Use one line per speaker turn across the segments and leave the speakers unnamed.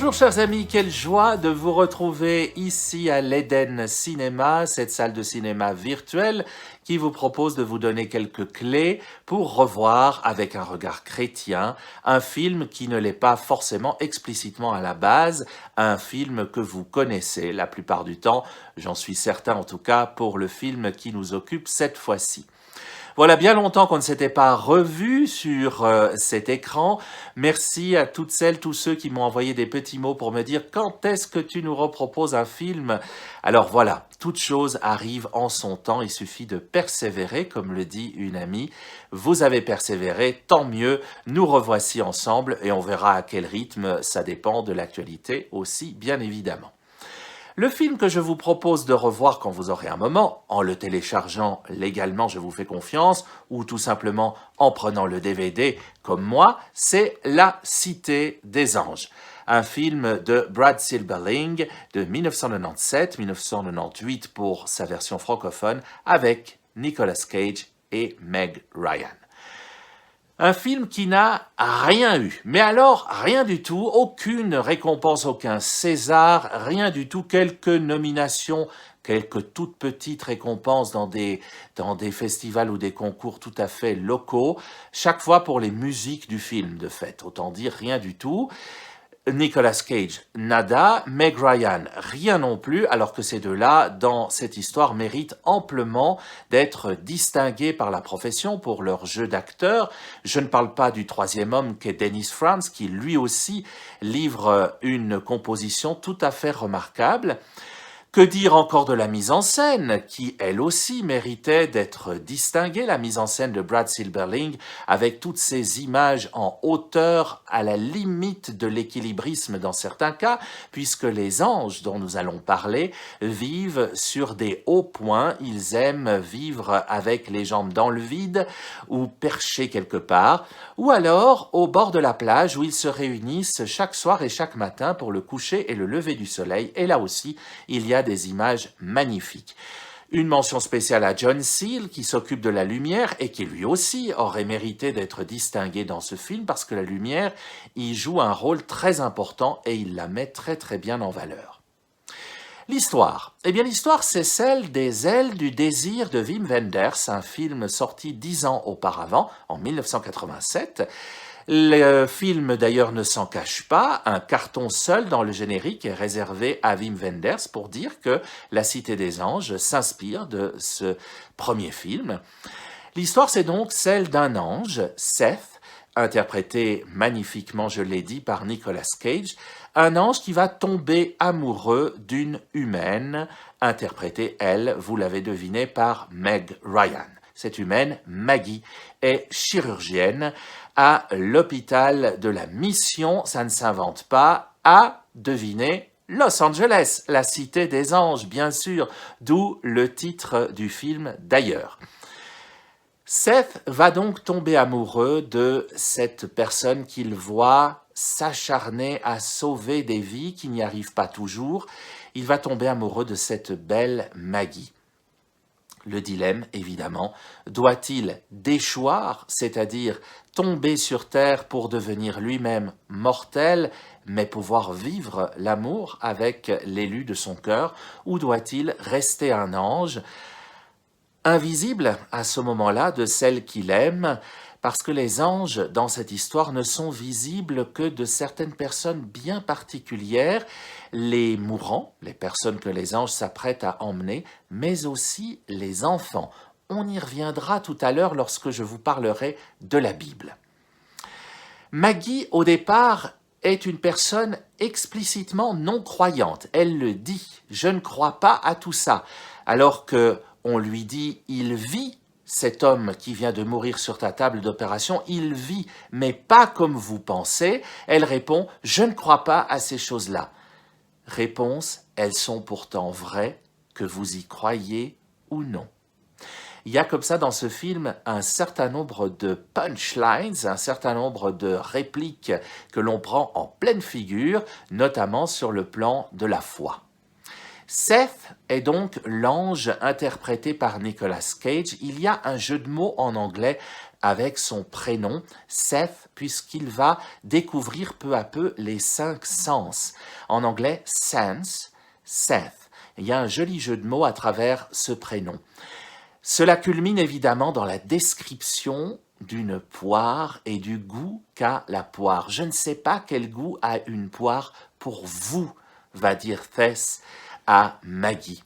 Bonjour chers amis, quelle joie de vous retrouver ici à l'Eden Cinéma, cette salle de cinéma virtuelle qui vous propose de vous donner quelques clés pour revoir avec un regard chrétien un film qui ne l'est pas forcément explicitement à la base, un film que vous connaissez la plupart du temps, j'en suis certain en tout cas pour le film qui nous occupe cette fois-ci. Voilà bien longtemps qu'on ne s'était pas revu sur cet écran. Merci à toutes celles, tous ceux qui m'ont envoyé des petits mots pour me dire quand est-ce que tu nous reproposes un film. Alors voilà, toute chose arrive en son temps, il suffit de persévérer, comme le dit une amie. Vous avez persévéré, tant mieux, nous revoici ensemble et on verra à quel rythme, ça dépend de l'actualité aussi, bien évidemment. Le film que je vous propose de revoir quand vous aurez un moment, en le téléchargeant légalement, je vous fais confiance, ou tout simplement en prenant le DVD comme moi, c'est La Cité des Anges. Un film de Brad Silberling de 1997-1998 pour sa version francophone avec Nicolas Cage et Meg Ryan. Un film qui n'a rien eu, mais alors rien du tout, aucune récompense, aucun César, rien du tout, quelques nominations, quelques toutes petites récompenses dans des festivals ou des concours tout à fait locaux, chaque fois pour les musiques du film de fait, autant dire rien du tout. Nicolas Cage, nada, Meg Ryan, rien non plus, alors que ces deux-là, dans cette histoire, méritent amplement d'être distingués par la profession pour leur jeu d'acteur. Je ne parle pas du troisième homme qu'est Dennis Franz, qui lui aussi livre une composition tout à fait remarquable. Que dire encore de la mise en scène, qui elle aussi méritait d'être distinguée, la mise en scène de Brad Silberling, avec toutes ces images en hauteur, à la limite de l'équilibrisme dans certains cas, puisque les anges dont nous allons parler vivent sur des hauts points, ils aiment vivre avec les jambes dans le vide ou perchés quelque part, ou alors au bord de la plage où ils se réunissent chaque soir et chaque matin pour le coucher et le lever du soleil, et là aussi, il y a des images magnifiques. Une mention spéciale à John Seale qui s'occupe de la lumière et qui lui aussi aurait mérité d'être distingué dans ce film parce que la lumière y joue un rôle très important et il la met très très bien en valeur. L'histoire. Eh bien l'histoire c'est celle des ailes du désir de Wim Wenders, un film sorti 10 ans auparavant, en 1987. Le film d'ailleurs ne s'en cache pas, un carton seul dans le générique est réservé à Wim Wenders pour dire que La Cité des Anges s'inspire de ce premier film. L'histoire c'est donc celle d'un ange, Seth, interprété magnifiquement, je l'ai dit, par Nicolas Cage, un ange qui va tomber amoureux d'une humaine, interprétée, elle, vous l'avez deviné, par Meg Ryan. Cette humaine, Maggie, est chirurgienne à l'hôpital de la Mission, ça ne s'invente pas, à, devinez, Los Angeles, la cité des anges, bien sûr, d'où le titre du film d'ailleurs. Seth va donc tomber amoureux de cette personne qu'il voit s'acharner à sauver des vies qui n'y arrivent pas toujours. Il va tomber amoureux de cette belle Maggie. Le dilemme, évidemment, doit-il déchoir, c'est-à-dire tomber sur terre pour devenir lui-même mortel, mais pouvoir vivre l'amour avec l'élu de son cœur, ou doit-il rester un ange, invisible à ce moment-là de celle qu'il aime, parce que les anges, dans cette histoire, ne sont visibles que de certaines personnes bien particulières, les mourants, les personnes que les anges s'apprêtent à emmener, mais aussi les enfants. On y reviendra tout à l'heure lorsque je vous parlerai de la Bible. Maggie, au départ, est une personne explicitement non croyante. Elle le dit, je ne crois pas à tout ça, alors qu'on lui dit, il vit. Cet homme qui vient de mourir sur ta table d'opération, il vit, mais pas comme vous pensez. Elle répond, je ne crois pas à ces choses-là. Réponse, elles sont pourtant vraies, que vous y croyez ou non. Il y a comme ça dans ce film un certain nombre de punchlines, un certain nombre de répliques que l'on prend en pleine figure, notamment sur le plan de la foi. Seth est donc l'ange interprété par Nicolas Cage. Il y a un jeu de mots en anglais avec son prénom, Seth, puisqu'il va découvrir peu à peu les 5 sens. En anglais, sense, Seth. Il y a un joli jeu de mots à travers ce prénom. Cela culmine évidemment dans la description d'une poire et du goût qu'a la poire. Je ne sais pas quel goût a une poire pour vous, va dire Tess à Maggie.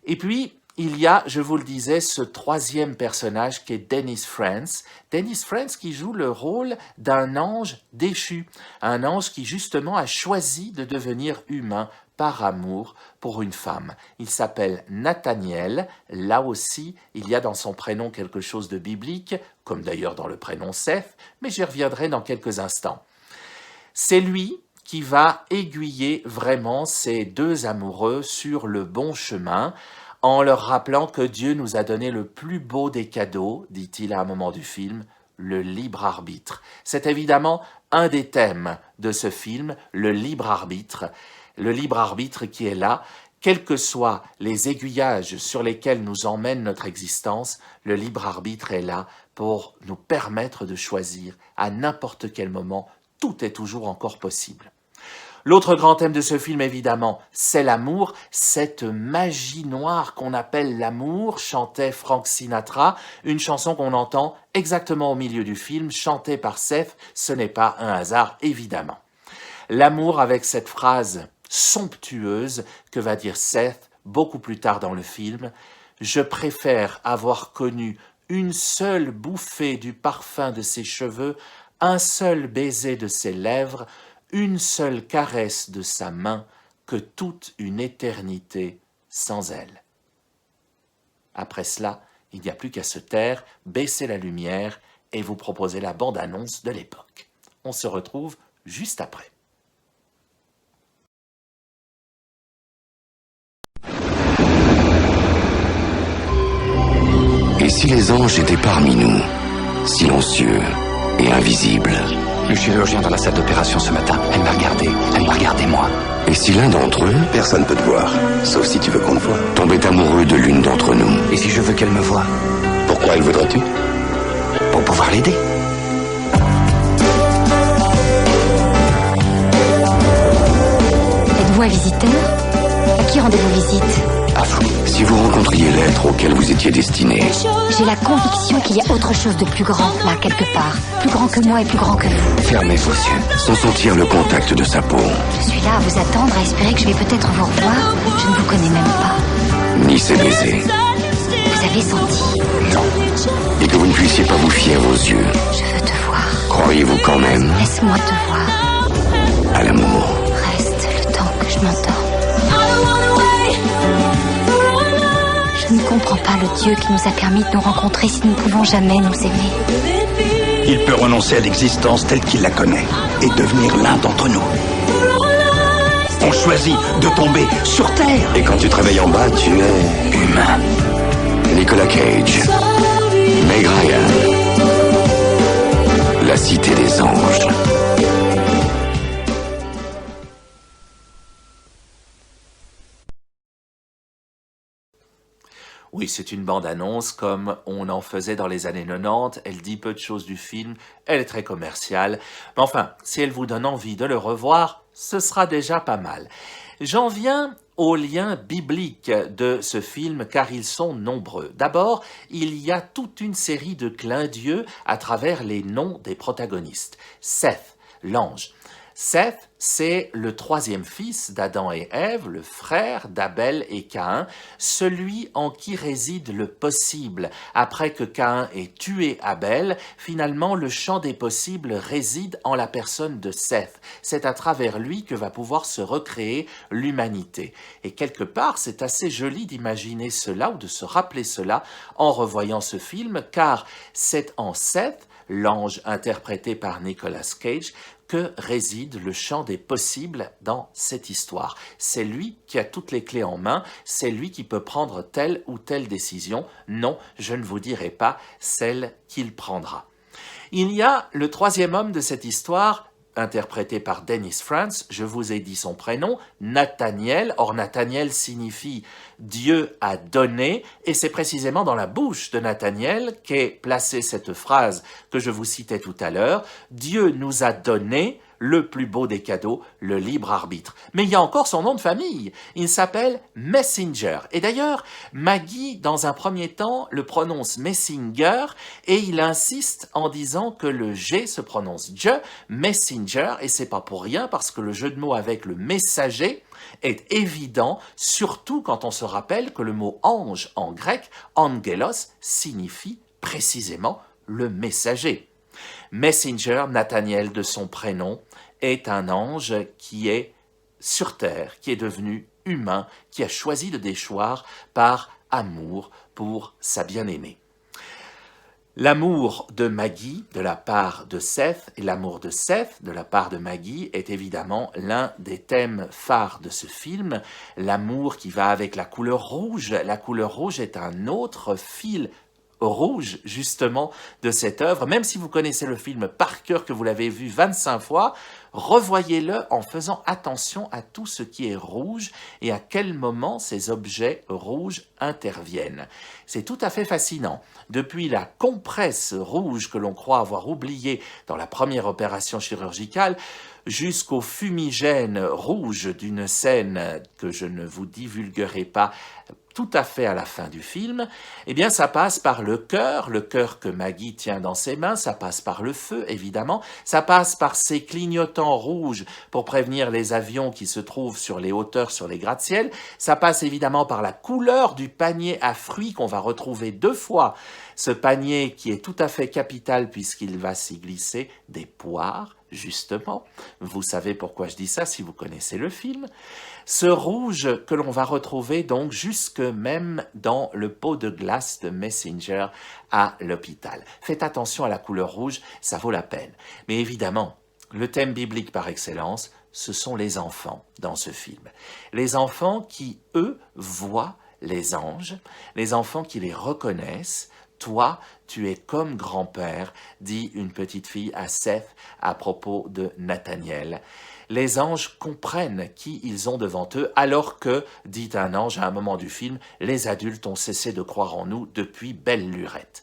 Et puis, il y a, je vous le disais, ce troisième personnage qui est Dennis Franz. Dennis Franz qui joue le rôle d'un ange déchu. Un ange qui justement a choisi de devenir humain par amour pour une femme. Il s'appelle Nathaniel. Là aussi, il y a dans son prénom quelque chose de biblique, comme d'ailleurs dans le prénom Seth, mais j'y reviendrai dans quelques instants. C'est lui qui va aiguiller vraiment ces deux amoureux sur le bon chemin, en leur rappelant que Dieu nous a donné le plus beau des cadeaux, dit-il à un moment du film, le libre arbitre. C'est évidemment un des thèmes de ce film, le libre arbitre qui est là, quels que soient les aiguillages sur lesquels nous emmène notre existence, le libre arbitre est là pour nous permettre de choisir à n'importe quel moment, tout est toujours encore possible. L'autre grand thème de ce film, évidemment, c'est l'amour, cette magie noire qu'on appelle l'amour, chantait Frank Sinatra, une chanson qu'on entend exactement au milieu du film, chantée par Seth, ce n'est pas un hasard, évidemment. L'amour avec cette phrase somptueuse que va dire Seth beaucoup plus tard dans le film, « Je préfère avoir connu une seule bouffée du parfum de ses cheveux, un seul baiser de ses lèvres, une seule caresse de sa main que toute une éternité sans elle. » Après cela, il n'y a plus qu'à se taire, baisser la lumière et vous proposer la bande-annonce de l'époque. On se retrouve juste après.
Et si les anges étaient parmi nous, silencieux et invisibles?
Le chirurgien dans la salle d'opération ce matin, elle m'a regardé moi.
Et si l'un d'entre eux,
Personne peut te voir, sauf si tu veux qu'on te voie.
tombait amoureux de l'une d'entre nous?
Et si je veux qu'elle me voie?
Pourquoi le voudrais-tu?
Pour pouvoir l'aider.
Êtes-vous un visiteur? À qui rendez-vous visite?
À vous.
Si vous rencontriez l'être auquel vous étiez destiné,
J'ai la conviction qu'il y a autre chose de plus grand, là, quelque part. Plus grand que moi et plus grand que vous.
Fermez vos yeux.
sans sentir le contact de sa peau,
Je suis là à vous attendre, à espérer que je vais peut-être vous revoir. Je ne vous connais même pas.
ni ses baisers,
Vous avez senti?
et que vous ne puissiez pas vous fier vos yeux,
Je veux te voir.
croiriez-vous quand même
Laisse-moi te voir.
à l'amour?
Reste le temps que je m'endors. Je ne comprends pas le Dieu qui nous a permis de nous rencontrer si nous ne pouvons jamais nous aimer.
Il peut renoncer à l'existence telle qu'il la connaît et devenir l'un d'entre nous. On choisit de tomber sur Terre.
Et quand tu te réveilles en bas, tu es
Humain.
Nicolas Cage, Meg Ryan, La Cité des Anges.
Oui, c'est une bande-annonce comme on en faisait dans les années 90. Elle dit peu de choses du film, elle est très commerciale. Mais enfin, si elle vous donne envie de le revoir, ce sera déjà pas mal. J'en viens aux liens bibliques de ce film car ils sont nombreux. D'abord, il y a toute une série de clins d'yeux à travers les noms des protagonistes. Seth, l'ange. Seth, c'est le troisième fils d'Adam et Ève, le frère d'Abel et Caïn, celui en qui réside le possible. Après que Caïn ait tué Abel, finalement, le champ des possibles réside en la personne de Seth. C'est à travers lui que va pouvoir se recréer l'humanité. Et quelque part, c'est assez joli d'imaginer cela ou de se rappeler cela en revoyant ce film, car c'est en Seth, l'ange interprété par Nicolas Cage, que réside le champ des possibles dans cette histoire. C'est lui qui a toutes les clés en main, c'est lui qui peut prendre telle ou telle décision. Non, je ne vous dirai pas celle qu'il prendra. Il y a le troisième homme de cette histoire, interprété par Dennis Franz, je vous ai dit son prénom, Nathaniel. Or, Nathaniel signifie « Dieu a donné », et c'est précisément dans la bouche de Nathaniel qu'est placée cette phrase que je vous citais tout à l'heure, « Dieu nous a donné » le plus beau des cadeaux, le libre arbitre. Mais il y a encore son nom de famille. Il s'appelle Messenger. Et d'ailleurs, Maggie, dans un premier temps, le prononce Messinger et il insiste en disant que le G se prononce je, Messenger, et c'est pas pour rien parce que le jeu de mots avec le messager est évident, surtout quand on se rappelle que le mot ange en grec, angelos, signifie précisément le messager. Messenger, Nathaniel de son prénom, est un ange qui est sur terre, qui est devenu humain, qui a choisi de déchoir par amour pour sa bien-aimée. L'amour de Maggie de la part de Seth et l'amour de Seth de la part de Maggie est évidemment l'un des thèmes phares de ce film, l'amour qui va avec la couleur rouge. La couleur rouge est un autre fil rouge, justement, de cette œuvre. Même si vous connaissez le film par cœur, que vous l'avez vu 25 fois, revoyez-le en faisant attention à tout ce qui est rouge et à quel moment ces objets rouges interviennent. C'est tout à fait fascinant. Depuis la compresse rouge que l'on croit avoir oubliée dans la première opération chirurgicale, jusqu'au fumigène rouge d'une scène que je ne vous divulguerai pas tout à fait à la fin du film, eh bien ça passe par le cœur que Maggie tient dans ses mains, ça passe par le feu évidemment, ça passe par ces clignotants rouges pour prévenir les avions qui se trouvent sur les hauteurs, sur les gratte-ciel, ça passe évidemment par la couleur du panier à fruits qu'on va retrouver 2 fois, ce panier qui est tout à fait capital puisqu'il va s'y glisser des poires, justement. Vous savez pourquoi je dis ça si vous connaissez le film. Ce rouge que l'on va retrouver donc jusque même dans le pot de glace de Messenger à l'hôpital. Faites attention à la couleur rouge, ça vaut la peine. Mais évidemment, le thème biblique par excellence, ce sont les enfants dans ce film. Les enfants qui, eux, voient les anges, les enfants qui les reconnaissent. Toi, tu es comme grand-père, dit une petite fille à Seth à propos de Nathaniel. Les anges comprennent qui ils ont devant eux, alors que, dit un ange à un moment du film, les adultes ont cessé de croire en nous depuis belle lurette.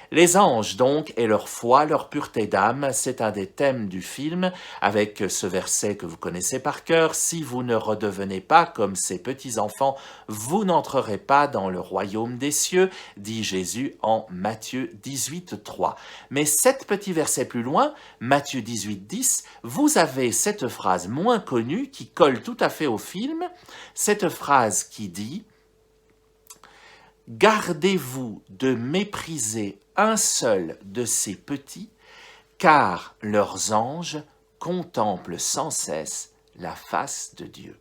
Les anges donc et leur foi, leur pureté d'âme, c'est un des thèmes du film avec ce verset que vous connaissez par cœur. Si vous ne redevenez pas comme ces petits-enfants, vous n'entrerez pas dans le royaume des cieux, dit Jésus en Matthieu 18:3. Mais 7 petits versets plus loin, Matthieu 18:10, vous avez cette phrase moins connue qui colle tout à fait au film, cette phrase qui dit « Gardez-vous de mépriser un seul de ces petits, car leurs anges contemplent sans cesse la face de Dieu. »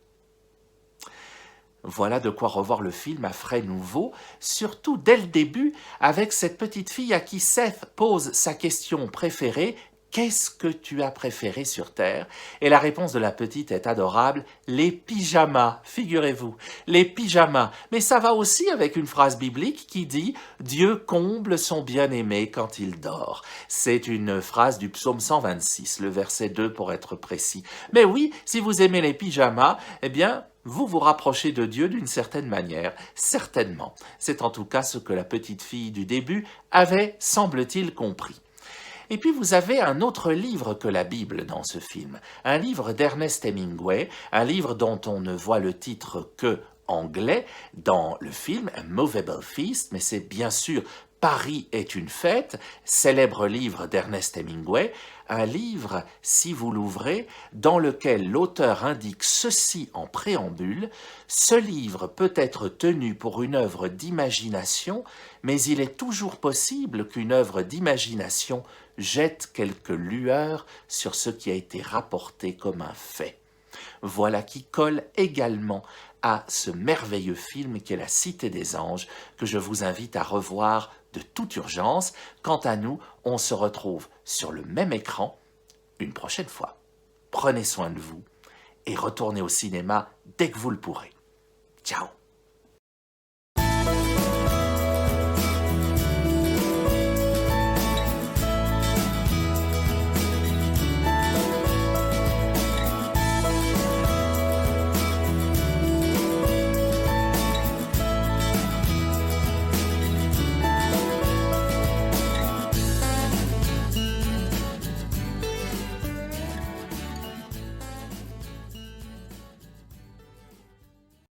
Voilà de quoi revoir le film à frais nouveaux, surtout dès le début, avec cette petite fille à qui Seth pose sa question préférée, « Qu'est-ce que tu as préféré sur Terre ?» Et la réponse de la petite est adorable, « Les pyjamas, figurez-vous, les pyjamas. » Mais ça va aussi avec une phrase biblique qui dit « Dieu comble son bien-aimé quand il dort ». C'est une phrase du psaume 126, le verset 2 pour être précis. Mais oui, si vous aimez les pyjamas, eh bien, vous vous rapprochez de Dieu d'une certaine manière, certainement. C'est en tout cas ce que la petite fille du début avait, semble-t-il, compris. Et puis vous avez un autre livre que la Bible dans ce film, un livre d'Ernest Hemingway, un livre dont on ne voit le titre que anglais dans le film, A Movable Feast, mais c'est bien sûr Paris est une fête, célèbre livre d'Ernest Hemingway, un livre, si vous l'ouvrez, dans lequel l'auteur indique ceci en préambule, ce livre peut être tenu pour une œuvre d'imagination, mais il est toujours possible qu'une œuvre d'imagination jette quelques lueurs sur ce qui a été rapporté comme un fait. Voilà qui colle également à ce merveilleux film qu'est La Cité des Anges, que je vous invite à revoir de toute urgence. Quant à nous, on se retrouve sur le même écran une prochaine fois. Prenez soin de vous et retournez au cinéma dès que vous le pourrez. Ciao.